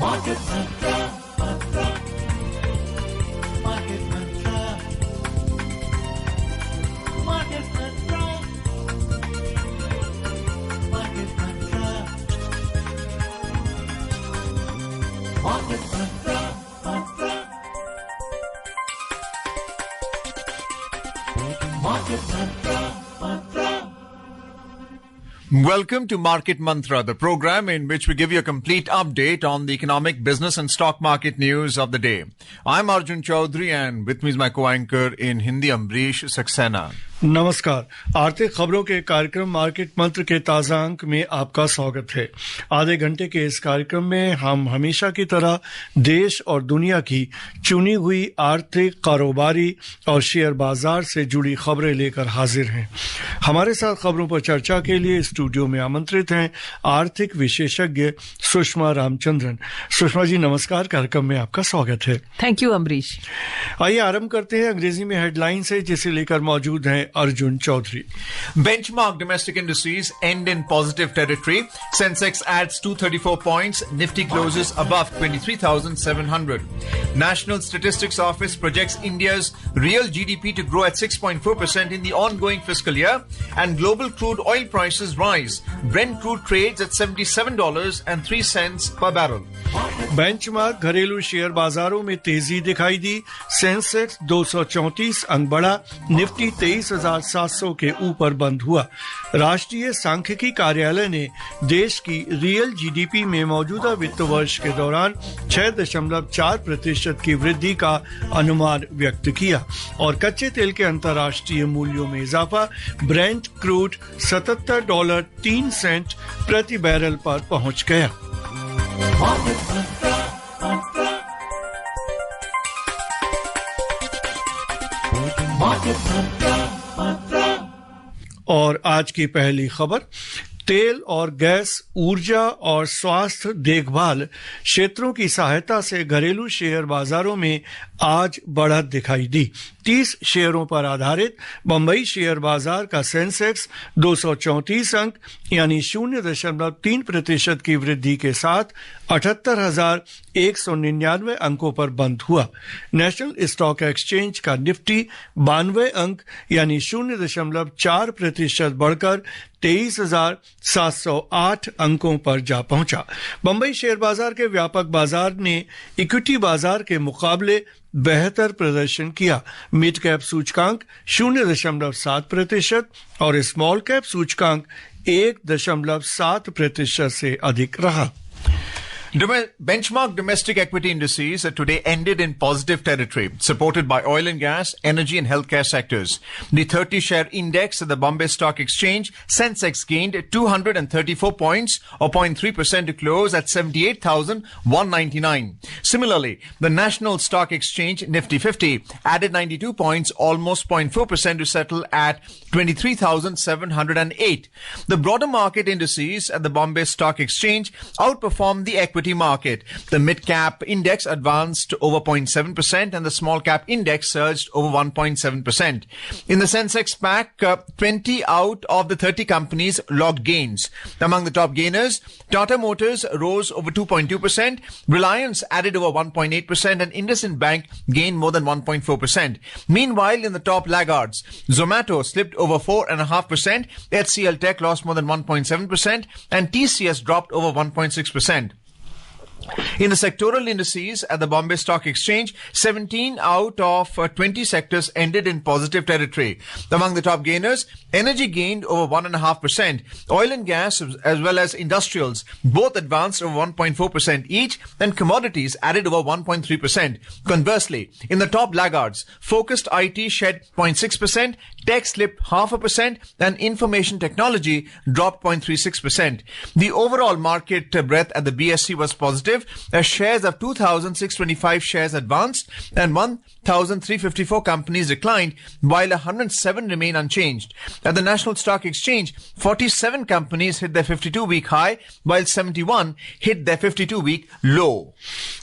Market Mantra, Market Mantra, Market Mantra, Market Mantra, Market Mantra, Market Mantra. Welcome to Market Mantra, the program in which we give you a complete update on the economic, business and stock market news of the day. I'm Arjun Chaudhary and with me is my co-anchor in Hindi, Ambrish Saxena. नमस्कार। आर्थिक खबरों के कार्यक्रम market मंत्र के ताजा अंक में आपका स्वागत है। आधे घंटे के इस कार्यक्रम में हम हमेशा की तरह देश और दुनिया की चुनी हुई आर्थिक, कारोबारी और शेयर बाजार से जुड़ी खबरें लेकर हाजिर हैं। हमारे साथ खबरों पर चर्चा के लिए स्टूडियो में आमंत्रित हैं आर्थिक विशेषज्ञ सुषमा रामचंद्रन। सुषमा जी नमस्कार, कार्यक्रम में आपका स्वागत है। Thank you Amrish. आइए आरंभ करते हैं अंग्रेजी में हेडलाइन से, जिसे लेकर मौजूद हैं Arjun Chaudhary. Benchmark domestic indices end in positive territory. Sensex adds 234 points. Nifty closes above 23,700. National Statistics Office projects India's real GDP to grow at 6.4% in the ongoing fiscal year. And global crude oil prices rise. Brent crude trades at $77.03 per barrel. Benchmark घरेलू share बाजारों में तेजी दिखाई दी। Sensex 234 अंक बढ़ा। Nifty 23,700 के ऊपर बंद हुआ। राष्ट्रीय सांख्यिकी कार्यालय ने देश की रियल जीडीपी में मौजूदा वित्त वर्ष के दौरान 6.4% की वृद्धि का अनुमान व्यक्त किया और कच्चे तेल के अंतर्राष्ट्रीय मूल्यों में इजाफा। ब्रेंट क्रूड $77.03 प्रति बैरल पर पहुंच गया। और आज की पहली खबर, तेल और गैस, ऊर्जा और स्वास्थ्य देखभाल क्षेत्रों की सहायता से घरेलू शेयर बाजारों में आज बढ़त दिखाई दी। 30 शेयरों पर आधारित बंबई शेयर बाजार का सेंसेक्स 234 अंक यानी 0.3% की वृद्धि के साथ 78,199 अंकों पर बंद हुआ। नेशनल स्टॉक एक्सचेंज का निफ्टी 92 अंक यानी 0.4% बढ़कर 23,708 अंकों पर जा पहुंचा। बंबई शेयर बाजार के व्यापक बाजार ने इक्विटी बाजार के मुकाबले बेहतर प्रदर्शन किया। मिड कैप सूचकांक 0.7% और स्मॉल कैप सूचकांक 1.7% से अधिक रहा। Benchmark domestic equity indices today ended in positive territory, supported by oil and gas, energy and healthcare sectors. The 30-share index at the Bombay Stock Exchange, Sensex, gained 234 points or 0.3% to close at 78,199. Similarly, the National Stock Exchange, Nifty 50, added 92 points, almost 0.4% to settle at 23,708. The broader market indices at the Bombay Stock Exchange outperformed the equity market. The mid-cap index advanced over 0.7% and the small-cap index surged over 1.7%. In the Sensex pack, 20 out of the 30 companies logged gains. Among the top gainers, Tata Motors rose over 2.2%, Reliance added over 1.8% and IndusInd Bank gained more than 1.4%. Meanwhile, in the top laggards, Zomato slipped over 4.5%, HCL Tech lost more than 1.7% and TCS dropped over 1.6%. In the sectoral indices at the Bombay Stock Exchange, 17 out of 20 sectors ended in positive territory. Among the top gainers, energy gained over 1.5%. Oil and gas as well as industrials both advanced over 1.4% each and commodities added over 1.3%. Conversely, in the top laggards, focused IT shed 0.6%, tech slipped 0.5% and information technology dropped 0.36%. The overall market breadth at the BSE was positive as shares of 2,625 shares advanced and 1,354 companies declined while 107 remain unchanged. At the National Stock Exchange, 47 companies hit their 52-week high while 71 hit their 52-week low.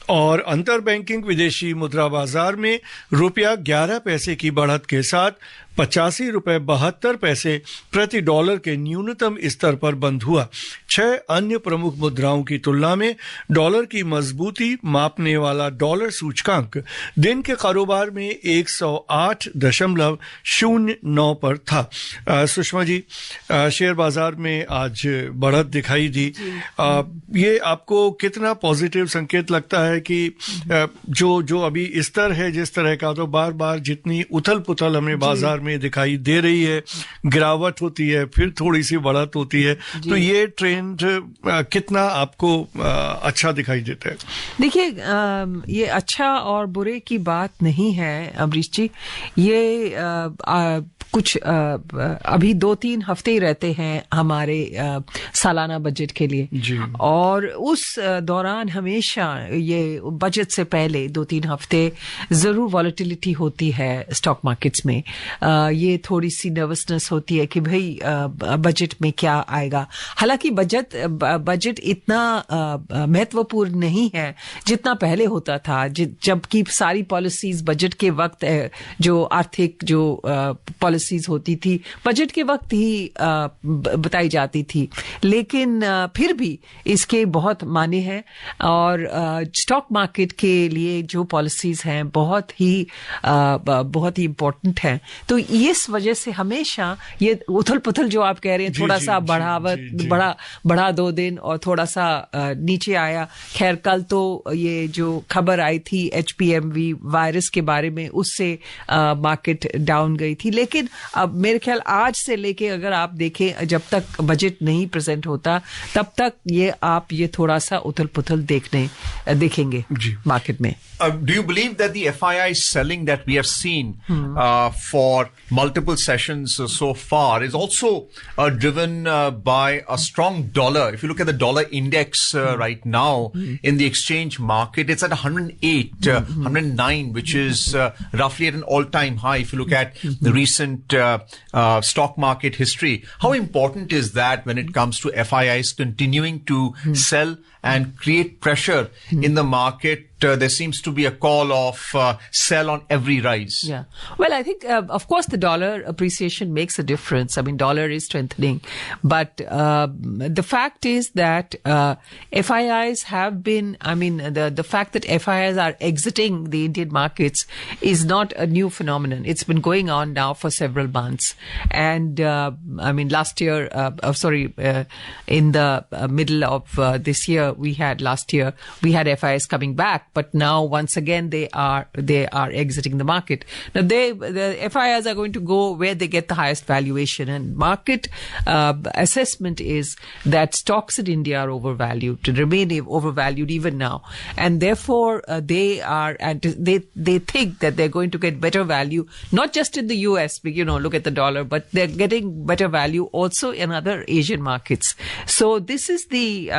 और अंतर banking विदेशी मुद्रा बाजार में रुपया 11 पैसे की बढ़त के साथ ₹85.72 प्रति डॉलर के न्यूनतम स्तर पर बंद हुआ। 6 अन्य प्रमुख मुद्राओं की तुलना में डॉलर की मजबूती मापने वाला डॉलर सूचकांक दिन के कारोबार में 108.09 पर था। सुषमा जी, शेयर बाजार में आज बढ़त दिखाई दी, ये आपको कितना पॉजिटिव संकेत लगता है कि जो अभी स्तर है जिस तरह का, तो बार बार जितनी उथल पुथल हमें बाजार में दिखाई दे रही है, गिरावट होती है फिर थोड़ी सी बढ़त होती है, तो ये ट्रेंड कितना आपको अच्छा दिखाई देता है? देखिए, ये अच्छा और बुरे की बात नहीं है अमरीश जी। ये कुछ अभी 2-3 हफ्ते ही रहते हैं हमारे सालाना बजट के लिए जी। और उस दौरान हमेशा ये बजट से पहले 2-3 हफ्ते जरूर वॉलेटिलिटी होती है स्टॉक मार्केट्स में। ये थोड़ी सी नर्वसनेस होती है कि भाई बजट में क्या आएगा। हालांकि बजट इतना महत्वपूर्ण नहीं है जितना पहले होता था, जबकि सारी पॉलिसीज बजट के वक्त, जो आर्थिक जो पॉलिसीज होती थी बजट के वक्त ही बताई जाती थी। लेकिन फिर भी इसके बहुत मायने हैं और स्टॉक मार्केट के लिए जो पॉलिसीज हैं बहुत ही इम्पोर्टेंट हैं। तो इस वजह से हमेशा ये उथल पुथल जो आप कह रहे हैं, थोड़ा सा बढ़ा 2 दिन और थोड़ा सा नीचे आया। खैर, कल तो ये जो खबर आई थी HPMV वायरस के बारे में, उससे मार्केट डाउन गई थी। लेकिन अब मेरे ख्याल आज से लेके अगर आप देखें, जब तक बजट नहीं प्रेजेंट होता तब तक ये थोड़ा सा उथल पुथल देखेंगे मार्केट में। Do you believe that the FII selling that we have seen for multiple sessions so far is also driven by a strong dollar? If you look at the dollar index right now in the exchange market, it's at 108, 109, which is roughly at an all-time high. If you look at the recent stock market history, how important is that when it comes to FIIs continuing to sell and create pressure in the market? There seems to be a call of sell on every rise. Yeah. Well, I think, of course, the dollar appreciation makes a difference. I mean, dollar is strengthening. But the fact is that FIIs have been, I mean, the fact that FIIs are exiting the Indian markets is not a new phenomenon. It's been going on now for several months. And, I mean, last year, in the middle of this year, we had FIIs coming back. But now, once again, they are exiting the market. Now, the FIIs are going to go where they get the highest valuation, and market assessment is that stocks in India are overvalued, to remain overvalued even now, and therefore they think that they're going to get better value, not just in the US, look at the dollar, but they're getting better value also in other Asian markets. So this is the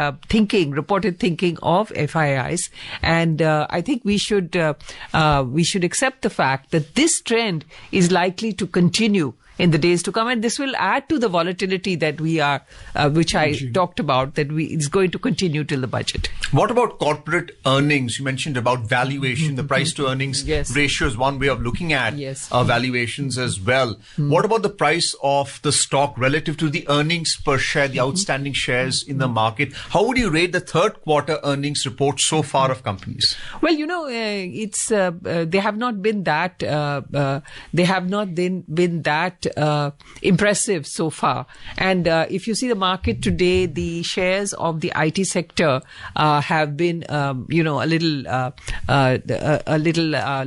reported thinking of FIIs, and I think we should accept the fact that this trend is likely to continue in the days to come, and this will add to the volatility that which I talked about, that it's going to continue till the budget. What about corporate earnings? You mentioned about valuation. The price to earnings ratio is one way of looking at valuations as well. What about the price of the stock relative to the earnings per share, the outstanding shares in the market? How would you rate the third quarter earnings report so far of companies? Well, it's they have not been that impressive so far. And if you see the market today, the shares of the IT sector have been, a little,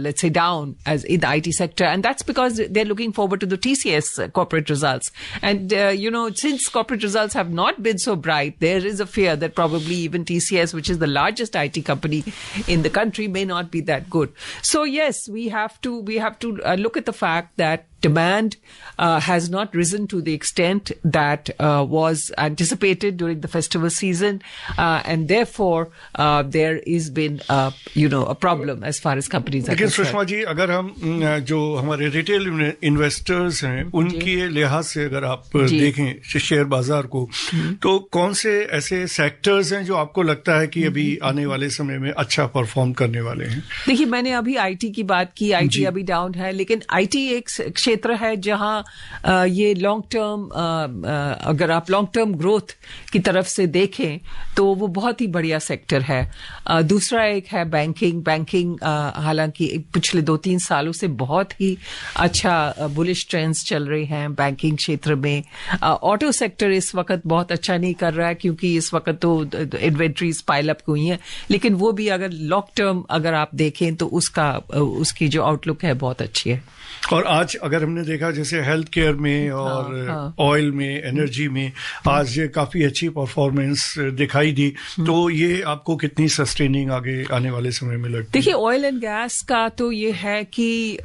let's say, down as in the IT sector, and that's because they're looking forward to the TCS corporate results. And since corporate results have not been so bright, there is a fear that probably even TCS, which is the largest IT company in the country, may not be that good. So yes, we have to look at the fact that demand has not risen to the extent that was anticipated during the festival season, and therefore there has been a problem as far as companies are concerned. लेकिन सुषमा जी, अगर हम जो हमारे retail investors हैं उनके लिहाज से अगर आप देखें शेयर बाजार को, तो कौन से ऐसे सेक्टर्स हैं जो आपको लगता है कि अभी आने वाले समय में अच्छा परफॉर्म करने वाले हैं? देखिए, मैंने अभी आईटी की बात की, आईटी अभी डाउन है, लेकिन आईटी एक क्षेत्र है जहां ये लॉन्ग टर्म, अगर आप लॉन्ग टर्म ग्रोथ की तरफ से देखें तो वो बहुत ही बढ़िया सेक्टर है। दूसरा एक है बैंकिंग हालांकि पिछले 2-3 सालों से बहुत ही अच्छा बुलिश ट्रेंड्स चल रहे हैं बैंकिंग क्षेत्र में। ऑटो सेक्टर इस वक्त बहुत अच्छा नहीं कर रहा है क्योंकि इस वक्त तो इन्वेंट्रीज पाइल अप हुई हैं, लेकिन वो भी अगर लॉन्ग टर्म अगर आप देखें तो उसकी जो आउटलुक है बहुत अच्छी है। और आज अगर हमने देखा जैसे हेल्थ केयर में और ऑयल में, एनर्जी में आज ये काफी अच्छी परफॉर्मेंस दिखाई दी, तो ये आपको कितनी सस्टेनिंग आगे आने वाले समय में लगती है? देखिए, ऑयल एंड गैस का तो ये है कि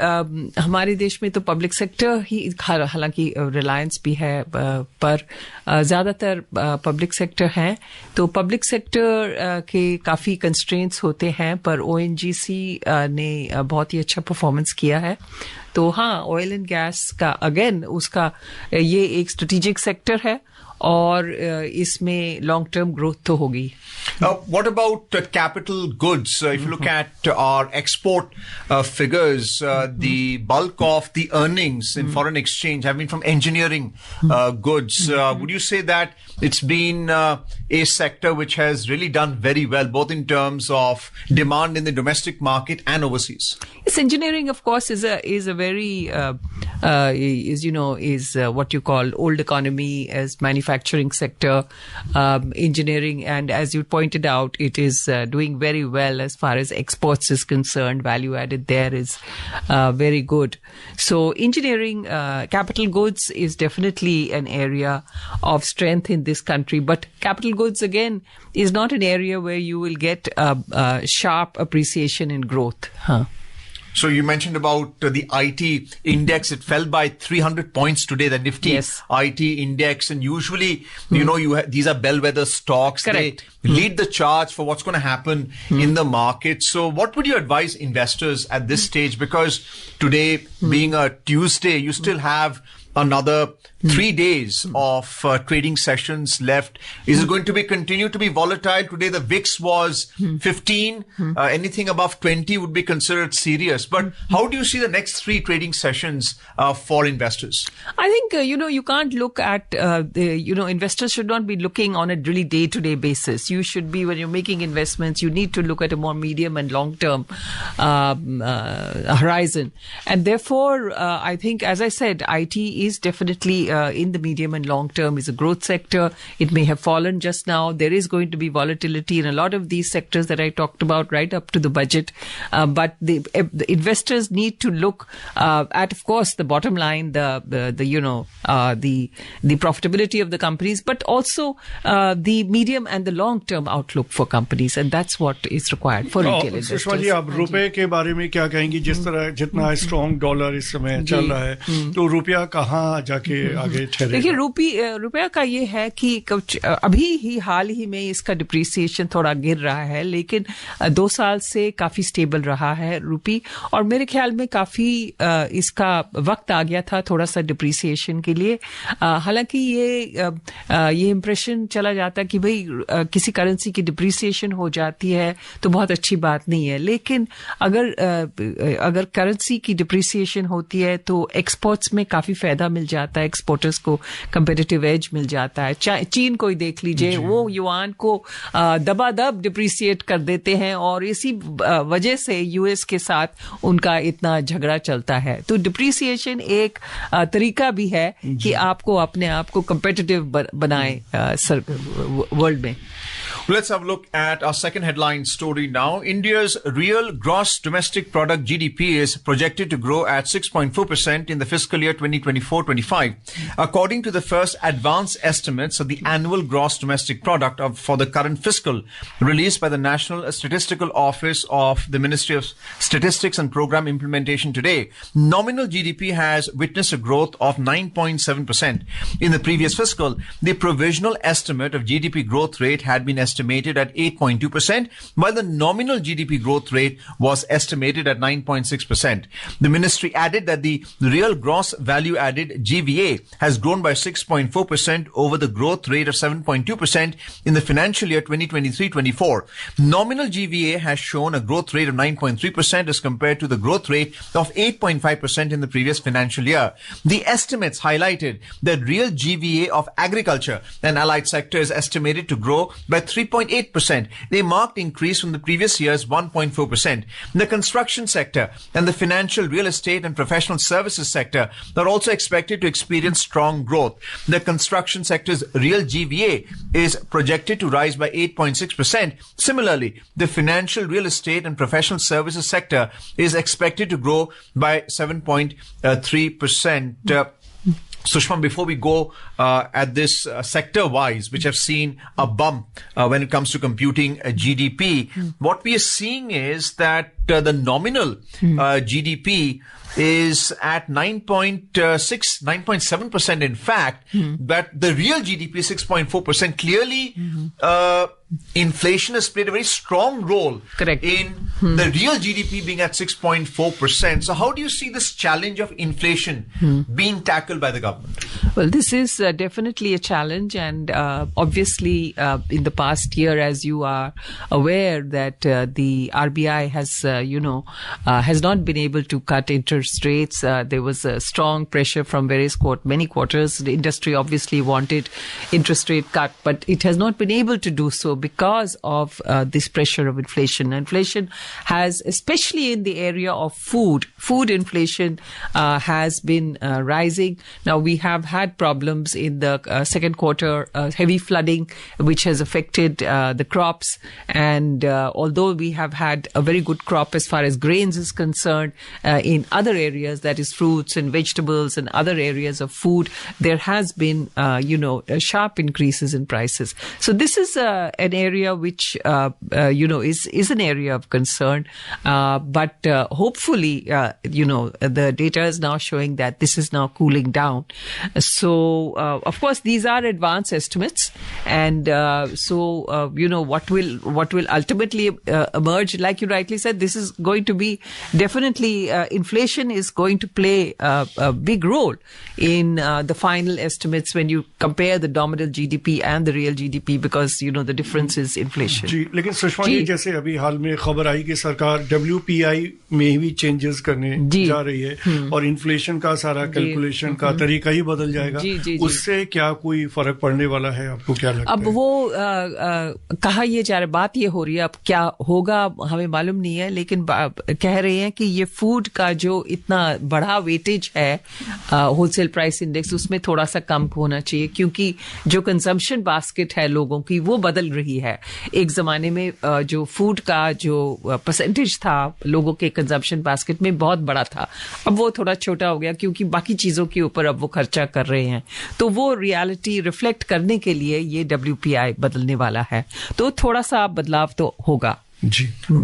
हमारे देश में तो पब्लिक सेक्टर ही, हालांकि रिलायंस भी है, पर ज्यादातर पब्लिक सेक्टर है, तो पब्लिक सेक्टर के काफी कंस्ट्रेंट्स होते हैं, पर ओएनजीसी ने बहुत ही अच्छा परफॉर्मेंस किया है। तो हाँ, ऑयल एंड गैस का अगेन उसका ये एक स्ट्रेटेजिक सेक्टर है और इसमें लॉन्ग टर्म ग्रोथ तो होगी। What about capital goods? If you look at our export figures, the bulk of the earnings in foreign exchange have been from engineering goods. Would you say that it's been a sector which has really done very well, both in terms of demand in the domestic market and overseas? Yes, engineering, of course, is a very is what you call old economy as manufacturing sector, engineering, and as you pointed out, it is doing very well as far as exports is concerned. Value added there is very good. So engineering, capital goods is definitely an area of strength in this country. But capital goods again is not an area where you will get sharp appreciation in growth. So you mentioned about the IT index. It fell by 300 points today, the Nifty IT index. And usually, these are bellwether stocks. Correct. They lead the charge for what's going to happen in the market. So what would you advise investors at this stage? Because today, being a Tuesday, you still have another 3 days of trading sessions left. Is it going to be continue to be volatile? Today the VIX was 15. Anything above 20 would be considered serious. But how do you see the next 3 trading sessions for investors? I think, you can't look at, investors should not be looking on a really day-to-day basis. You should be, when you're making investments, you need to look at a more medium and long-term horizon. And therefore, I think, as I said, IT is definitely in the medium and long term is a growth sector. It may have fallen just now. There is going to be volatility in a lot of these sectors that I talked about right up to the budget. But the investors need to look at, of course, the bottom line, the profitability of the companies, but also the medium and the long term outlook for companies, and that's what is required for retail investors. Sushma ji, आप रुपए के बारे में क्या कहेंगी? जिस तरह जितना स्ट्रॉन्ग डॉलर इस समय चल रहा है, तो रुपया कहाँ जाके आगे ठहरेगा? देखिए, रुपया का ये है कि कुछ अभी ही हाल ही में इसका डिप्रिसिएशन थोड़ा गिर रहा है, लेकिन 2 साल से काफी स्टेबल रहा है रूपी, और मेरे ख्याल में काफी इसका वक्त आ गया था थोड़ा सा डिप्रिसिएशन के लिए। हालांकि ये इंप्रेशन चला जाता है कि भाई किसी करेंसी की डिप्रिसिएशन हो जाती है तो बहुत अच्छी बात नहीं है, लेकिन अगर करेंसी की डिप्रिसिएशन होती है तो एक्सपोर्ट्स में काफी फायदा मिल जाता है, एक्सपोर्टर्स को कंपेटिटिव एज मिल जाता है। चीन को ही देख लीजिए, वो युआन को दबादब डिप्रिसिएट कर देते हैं और इसी वजह से यूएस के साथ उनका इतना झगड़ा चलता है। तो डिप्रिसिएशन एक तरीका भी है कि आपको अपने आप को कंपेटिटिव बनाए वर्ल्ड में। Let's have a look at our second headline story now. India's real gross domestic product GDP is projected to grow at 6.4% in the fiscal year 2024-25. According to the first advance estimates of the annual gross domestic product for the current fiscal released by the National Statistical Office of the Ministry of Statistics and Program Implementation today, nominal GDP has witnessed a growth of 9.7%. In the previous fiscal, the provisional estimate of GDP growth rate had been estimated estimated at 8.2%, while the nominal GDP growth rate was estimated at 9.6%. The ministry added that the real gross value added GVA has grown by 6.4% over the growth rate of 7.2% in the financial year 2023-24. Nominal GVA has shown a growth rate of 9.3% as compared to the growth rate of 8.5% in the previous financial year. The estimates highlighted that real GVA of agriculture and allied sector is estimated to grow by 3.8%, a marked increase from the previous year's 1.4%. The construction sector and the financial, real estate and professional services sector are also expected to experience strong growth. The construction sector's real GVA is projected to rise by 8.6%. Similarly, the financial, real estate and professional services sector is expected to grow by 7.3%. Sushma, before we go at this sector-wise, which have seen a bump when it comes to computing GDP, what we are seeing is that the nominal GDP is at 9.7% in fact, but the real GDP is 6.4%. Clearly, inflation has played a very strong role Correct. in the real GDP being at 6.4%. So how do you see this challenge of inflation being tackled by the government? Well, this is definitely a challenge, and obviously in the past year, as you are aware, that the RBI has, has not been able to cut interest rates. There was a strong pressure from many quarters. The industry obviously wanted interest rate cut, but it has not been able to do so because of this pressure of inflation. Inflation has, especially in the area of food inflation has been rising. Now, we have had problems in the second quarter, heavy flooding, which has affected the crops. And although we have had a very good crop as far as grains is concerned, in other areas, that is fruits and vegetables and other areas of food, there has been, sharp increases in prices. So this is an area which, is an area of concern. But hopefully, the data is now showing that this is now cooling down. So, of course, these are advanced estimates. And what will ultimately emerge, like you rightly said, this is going to be definitely, inflation is going to play a big role in the final estimates when you compare the nominal GDP and the real GDP, because, the difference is inflation. जी, लेकिन सुषमा जी, जैसे अभी हाल में खबर आई कि सरकार WPI में भी changes करने जा रही है और इन्फ्लेशन का सारा कैलकुलेशन का तरीका ही बदल जाएगा, उससे क्या कोई फर्क पड़ने वाला है, आपको क्या लगता है? अब वो कहा ये जा रहा, बात ये हो रही है, अब क्या होगा हमें मालूम नहीं है, लेकिन कह रहे हैं कि ये फूड का जो इतना बड़ा वेटेज है होलसेल प्राइस इंडेक्स, उसमें थोड़ा सा कम होना चाहिए, क्योंकि जो कंजम्पशन बास्केट है लोगों की वो बदल रही है. एक जमाने में जो फूड का जो परसेंटेज था लोगों के कंजम्पशन बास्केट में बहुत बड़ा था, अब वो थोड़ा छोटा हो गया क्योंकि बाकी चीजों के ऊपर अब वो खर्चा कर रहे हैं. तो वो रियलिटी रिफ्लेक्ट करने के लिए ये WPI बदलने वाला है, तो थोड़ा सा बदलाव तो होगा.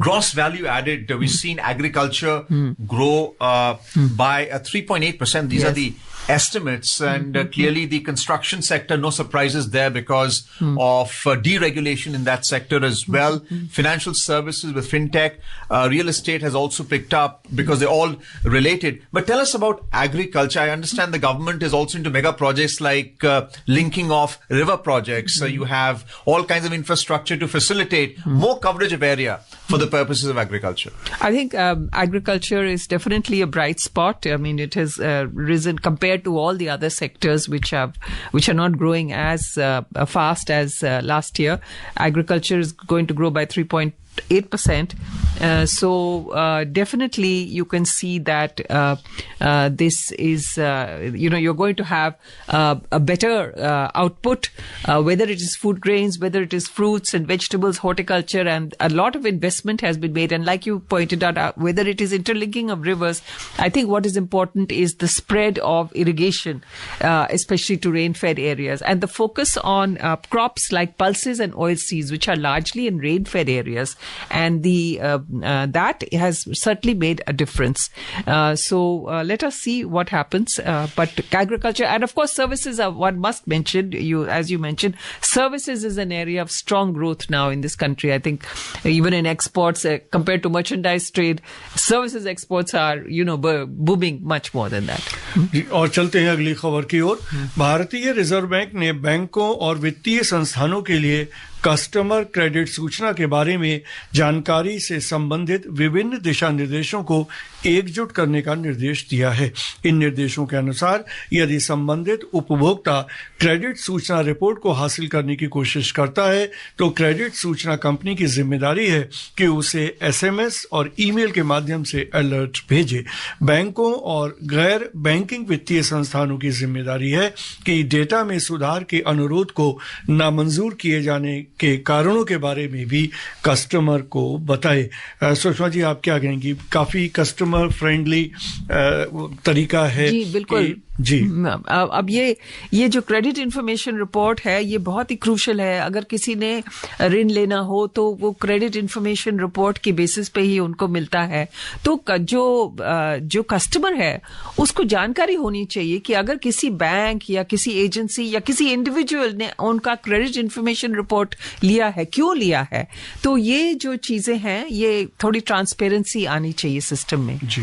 Gross value added, we've seen agriculture grow by 3.8%. These are the estimates, and clearly the construction sector, no surprises there because of deregulation in that sector as well. Financial services with fintech, real estate has also picked up because they're all related. But tell us about agriculture. I understand the government is also into mega projects like linking of river projects. So you have all kinds of infrastructure to facilitate more coverage of area for the purposes of agriculture. I think agriculture is definitely a bright spot. I mean, it has risen compared to all the other sectors which are not growing as fast as last year. Agriculture is going to grow by 3.8%. So definitely you can see that this is, you're going to have a better output, whether it is food grains, whether it is fruits and vegetables, horticulture, and a lot of investment has been made. And like you pointed out, whether it is interlinking of rivers, I think what is important is the spread of irrigation, especially to rain-fed areas, and the focus on crops like pulses and oilseeds, which are largely in rain-fed areas. and that has certainly made a difference. So let us see what happens. But agriculture and of course services are one must mention. As you mentioned, services is an area of strong growth now in this country. I think even in exports compared to merchandise trade, services exports are booming much more than that. और चलते हैं अगली खबर की ओर। भारतीय reserve bank ने बैंकों और वित्तीय संस्थानों के लिए कस्टमर क्रेडिट सूचना के बारे में जानकारी से संबंधित विभिन्न दिशा निर्देशों को एकजुट करने का निर्देश दिया है। इन निर्देशों के अनुसार यदि संबंधित उपभोक्ता क्रेडिट सूचना रिपोर्ट को हासिल करने की कोशिश करता है तो क्रेडिट सूचना कंपनी की जिम्मेदारी है कि उसे एसएमएस और ईमेल के माध्यम से अलर्ट भेजे। बैंकों और गैर बैंकिंग वित्तीय संस्थानों की जिम्मेदारी है कि डेटा में सुधार के अनुरोध को नामंजूर किए जाने के कारणों के बारे में भी कस्टमर को बताए। सुषमा जी, आप क्या कहेंगी? काफी कस्टमर फ्रेंडली तरीका है। जी बिल्कुल जी। अब ये जो क्रेडिट इंफॉर्मेशन रिपोर्ट है ये बहुत ही क्रूशल है। अगर किसी ने ऋण लेना हो तो वो क्रेडिट इंफॉर्मेशन रिपोर्ट के बेसिस पे ही उनको मिलता है। तो जो कस्टमर है उसको जानकारी होनी चाहिए कि अगर किसी बैंक या किसी एजेंसी या किसी इंडिविजुअल ने उनका क्रेडिट इंफॉर्मेशन रिपोर्ट लिया है, क्यों लिया है। तो ये जो चीजें हैं ये थोड़ी ट्रांसपेरेंसी आनी चाहिए सिस्टम में। जी।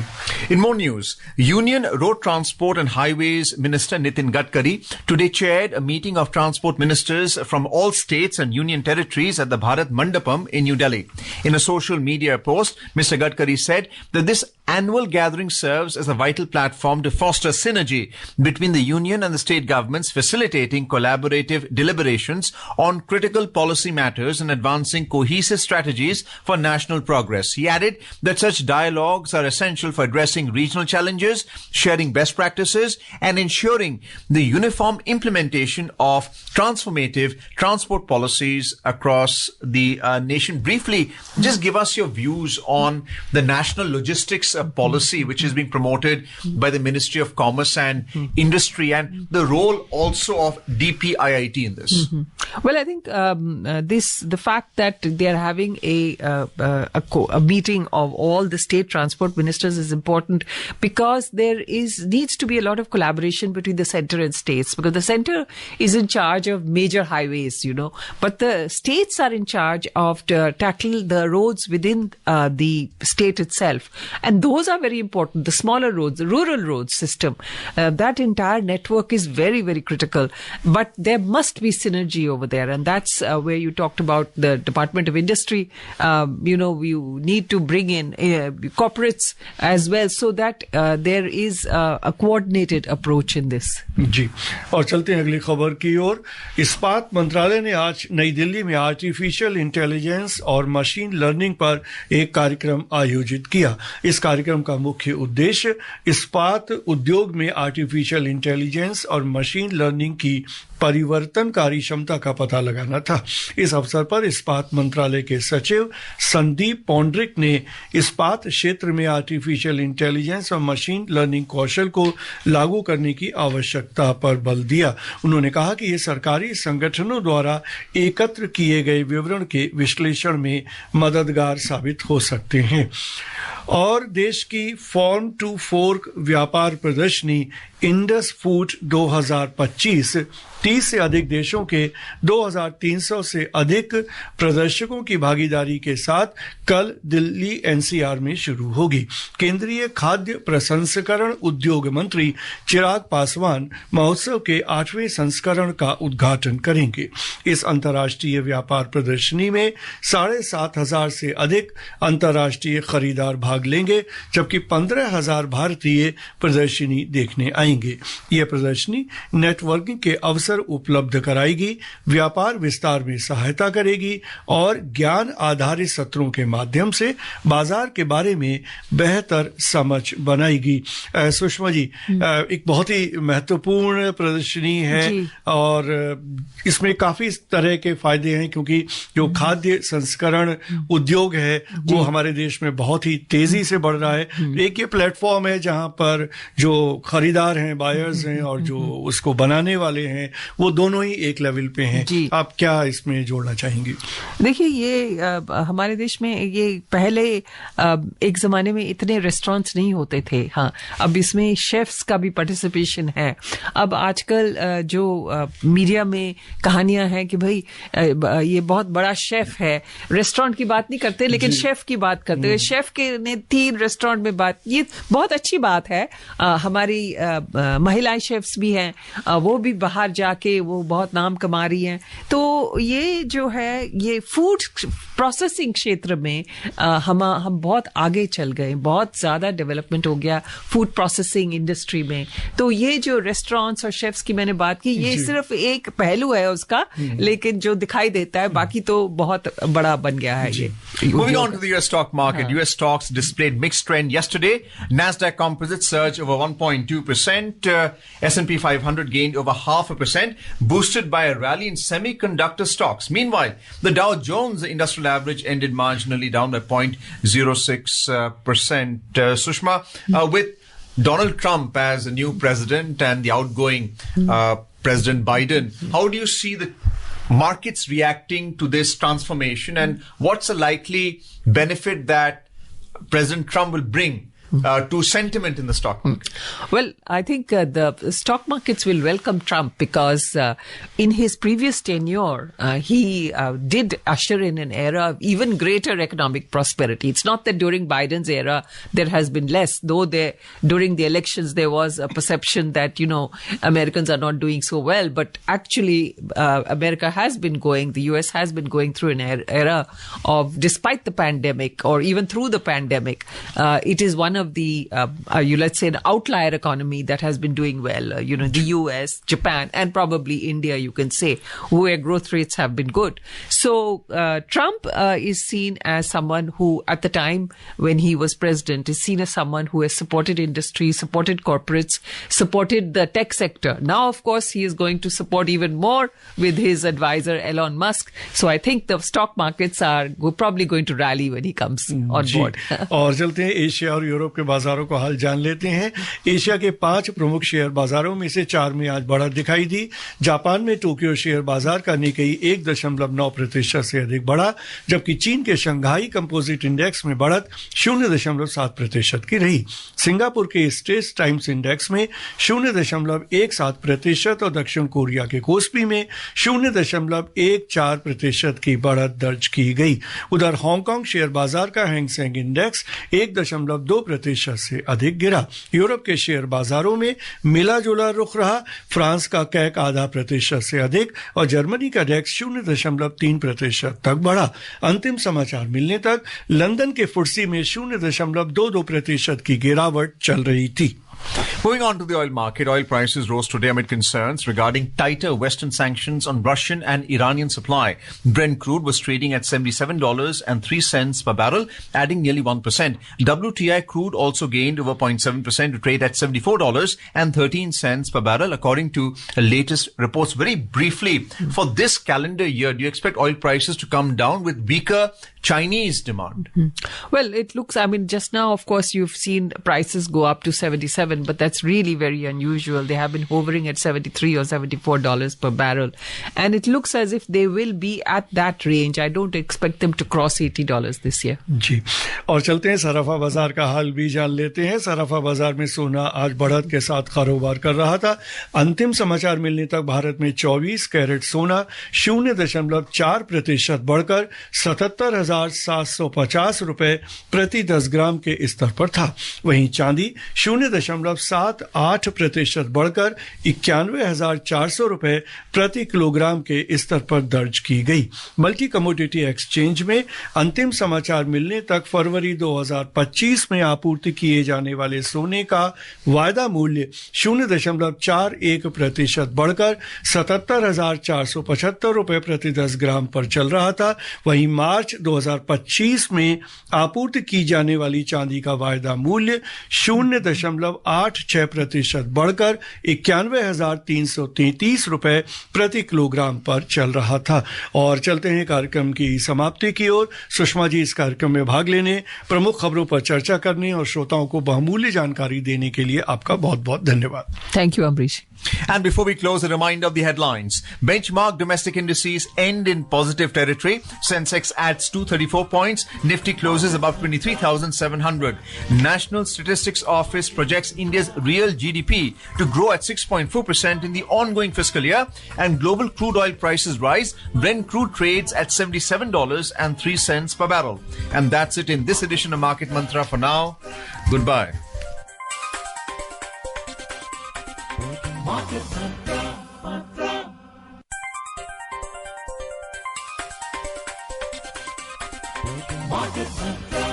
In more news, Union Road Transport and Highways Minister Nitin Gadkari today chaired a meeting of transport ministers from all states and union territories at the Bharat Mandapam in New Delhi. In a social media post, Mr. Gadkari said that this annual gathering serves as a vital platform to foster synergy between the union and the state governments, facilitating collaborative deliberations on critical policy matters and advancing cohesive strategies for national progress. He added that such dialogues are essential for addressing regional challenges, sharing best practices, and ensuring the uniform implementation of transformative transport policies across the nation. Briefly, just give us your views on the national logistics policy which is being promoted by the Ministry of Commerce and Industry, and the role also of DPIIT in this. Well, I think the fact that they are having a meeting of all the state transport ministers is important because there needs to be a lot of collaboration between the center and states, because the center is in charge of major highways, but the states are in charge of tackle the roads within the state itself, and those are very important. The smaller roads, the rural road system, that entire network is very, very critical. But there must be synergy over there, and that's where you talked about the Department of Industry. We need to bring in corporates as well, so that there is a coordinated approach in this. जी। और चलते हैं अगली खबर की ओर। इस्पात मंत्रालय ने आज नई दिल्ली में आर्टिफिशियल इंटेलिजेंस और मशीन लर्निंग पर एक कार्यक्रम आयोजित किया। इस कार्यक्रम का मुख्य उद्देश्य इस्पात उद्योग में आर्टिफिशियल इंटेलिजेंस और मशीन लर्निंग की परिवर्तनकारी क्षमता का पता लगाना था। इस अवसर पर इस्पात मंत्रालय के सचिव संदीप पौंड्रिक ने इस्पात क्षेत्र में आर्टिफिशियल इंटेलिजेंस और मशीन लर्निंग कौशल को लागू करने की आवश्यकता पर बल दिया। उन्होंने कहा कि ये सरकारी संगठनों द्वारा एकत्र किए गए विवरण के विश्लेषण में मददगार साबित हो सकते हैं। और देश की फार्म टू फोर्क व्यापार प्रदर्शनी इंडस फूड 2025 30 से अधिक देशों के 2300 से अधिक प्रदर्शकों की भागीदारी के साथ कल दिल्ली एनसीआर में शुरू होगी। केंद्रीय खाद्य प्रसंस्करण उद्योग मंत्री चिराग पासवान महोत्सव के 8वें संस्करण का उद्घाटन करेंगे। इस अंतर्राष्ट्रीय व्यापार प्रदर्शनी में 7,500 से अधिक अंतर्राष्ट्रीय खरीदार भाग लेंगे, जबकि 15,000 भारतीय प्रदर्शनी देखने आएंगे। यह प्रदर्शनी नेटवर्किंग के अवसर उपलब्ध कराएगी, व्यापार विस्तार में सहायता करेगी और ज्ञान आधारित सत्रों के माध्यम से बाजार के बारे में बेहतर समझ बनाएगी। सुषमा जी, एक बहुत ही महत्वपूर्ण प्रदर्शनी है और इसमें काफी तरह के फायदे हैं, क्योंकि जो खाद्य संस्करण उद्योग है वो हमारे देश में बहुत ही तेजी तेजी से बढ़ रहा है। एक ये प्लेटफॉर्म है जहां पर जो खरीदार हैं, बायर्स हैं, और जो उसको बनाने वाले हैं, वो दोनों ही एक लेवल पे हैं। जी। आप क्या इसमें जोड़ना चाहेंगी? देखिए, ये हमारे देश में ये पहले एक जमाने में इतने रेस्टोरेंट्स नहीं होते थे। हाँ, अब इसमें शेफ्स का भी पार्टिसिपेशन है। अब आजकल जो मीडिया में कहानियां हैं कि भाई ये बहुत बड़ा शेफ है, रेस्टोरेंट की बात नहीं करते लेकिन शेफ की बात करते हैं। शेफ के ने 3 रेस्टोरेंट में बात, ये बहुत अच्छी बात है। हमारी महिलाएं शेफ्स भी हैं, वो भी बाहर जाके वो बहुत नाम कमा रही हैं। तो ये जो है, ये फूड प्रोसेसिंग क्षेत्र में हम बहुत आगे चल गए, बहुत ज्यादा डेवलपमेंट हो गया फूड प्रोसेसिंग इंडस्ट्री में। तो ये जो रेस्टोरेंट्स और शेफ्स की मैंने बात की, ये सिर्फ एक पहलू है उसका, लेकिन जो दिखाई देता है, बाकी तो बहुत बड़ा बन गया है ये। Moving on to the US stock market, US stocks displayed mixed trend yesterday. Nasdaq Composite surged over 1.2%. S&P 500 gained over 0.5%, boosted by a rally in semiconductor stocks. Meanwhile, the Dow Jones Industrial Average ended marginally down by 0.06%. Sushma, with Donald Trump as the new president and the outgoing President Biden, how do you see the markets reacting to this transformation, and what's the likely benefit that President Trump will bring to sentiment in the stock market? Well, I think the stock markets will welcome Trump because in his previous tenure, he did usher in an era of even greater economic prosperity. It's not that during Biden's era there has been less, though during the elections there was a perception that, Americans are not doing so well. But actually, America has been going, the US has been going through an era of, despite the pandemic or even through the pandemic, it is one of the, let's say, an outlier economy that has been doing well. The US, Japan, and probably India, you can say, where growth rates have been good. So Trump is seen as someone who, at the time when he was president, is seen as someone who has supported industry, supported corporates, supported the tech sector. Now, of course, he is going to support even more with his advisor, Elon Musk. So I think the stock markets are probably going to rally when he comes on board. और चलते हैं Asia और Europe के बाजारों को हाल जान लेते हैं। एशिया के 5 प्रमुख शेयर बाजारों में से 4 में आज बढ़त दिखाई दी। जापान में टोक्यो शेयर बाजार का निकेई 1.9% से अधिक बढ़ा, जबकि चीन के शंघाई कंपोजिट इंडेक्स में बढ़त 0.7% की रही। सिंगापुर के स्ट्रेस टाइम्स इंडेक्स में 0.17% और दक्षिण कोरिया के कोस्पी में 0.14% की बढ़त दर्ज की गई। उधर हांगकांग शेयर बाजार का हैंगसेंग इंडेक्स 1.2% से अधिक गिरा। यूरोप के शेयर बाजारों में मिला जुला रुख रहा। फ्रांस का कैक 0.5% से अधिक और जर्मनी का डेक्स 0.3% तक बढ़ा। अंतिम समाचार मिलने तक लंदन के फुट्सी में 0.22% की गिरावट चल रही थी। Moving on to the oil market, oil prices rose today amid concerns regarding tighter Western sanctions on Russian and Iranian supply. Brent crude was trading at $77.03 per barrel, adding nearly 1%. WTI crude also gained over 0.7% to trade at $74.13 per barrel, according to the latest reports. Very briefly, for this calendar year, do you expect oil prices to come down with weaker Chinese demand? Well, it looks, just now, of course, you've seen prices go up to 77, but that's really very unusual. They have been hovering at $73 or $74 per barrel. And it looks as if they will be at that range. I don't expect them to cross $80 this year. जी, और चलते हैं सराफा बाजार का हाल भी जान लेते हैं। सराफा बाजार में सोना आज बढ़त के साथ कारोबार कर रहा था। अंतिम समाचार मिलने तक भारत में 24 कैरेट सोना 0.4% बढ़कर 77,750 रुपए प्रति 10 ग्राम के स्तर पर था। वहीं चांदी 0.78% बढ़कर 91,400 रुपए प्रति किलोग्राम के स्तर पर दर्ज की गई। मल्टी कमोडिटी एक्सचेंज में अंतिम समाचार मिलने तक फरवरी 2025 में आपूर्ति किए जाने वाले सोने का वायदा मूल्य 0.41% बढ़कर 77,475 रुपए प्रति 10 ग्राम पर चल रहा था। वहीं मार्च 2025 में आपूर्ति की जाने वाली चांदी का वायदा मूल्य 8.6% बढ़कर 91,333 रुपए प्रति किलोग्राम पर चल रहा था। और चलते हैं कार्यक्रम की समाप्ति की ओर। सुषमा जी, इस कार्यक्रम में भाग लेने, प्रमुख खबरों पर चर्चा करने और श्रोताओं को बहुमूल्य जानकारी देने के लिए आपका बहुत बहुत धन्यवाद। Thank you, Ambrish. And before we close, a reminder of the headlines. Benchmark domestic indices end in positive territory. Sensex adds 234 points. Nifty closes above 23,700. National Statistics Office projects India's real GDP to grow at 6.4% in the ongoing fiscal year. And global crude oil prices rise. Brent crude trades at $77.03 per barrel. And that's it in this edition of Market Mantra for now. Goodbye. Market Mantra, Mantra. Market Mantra.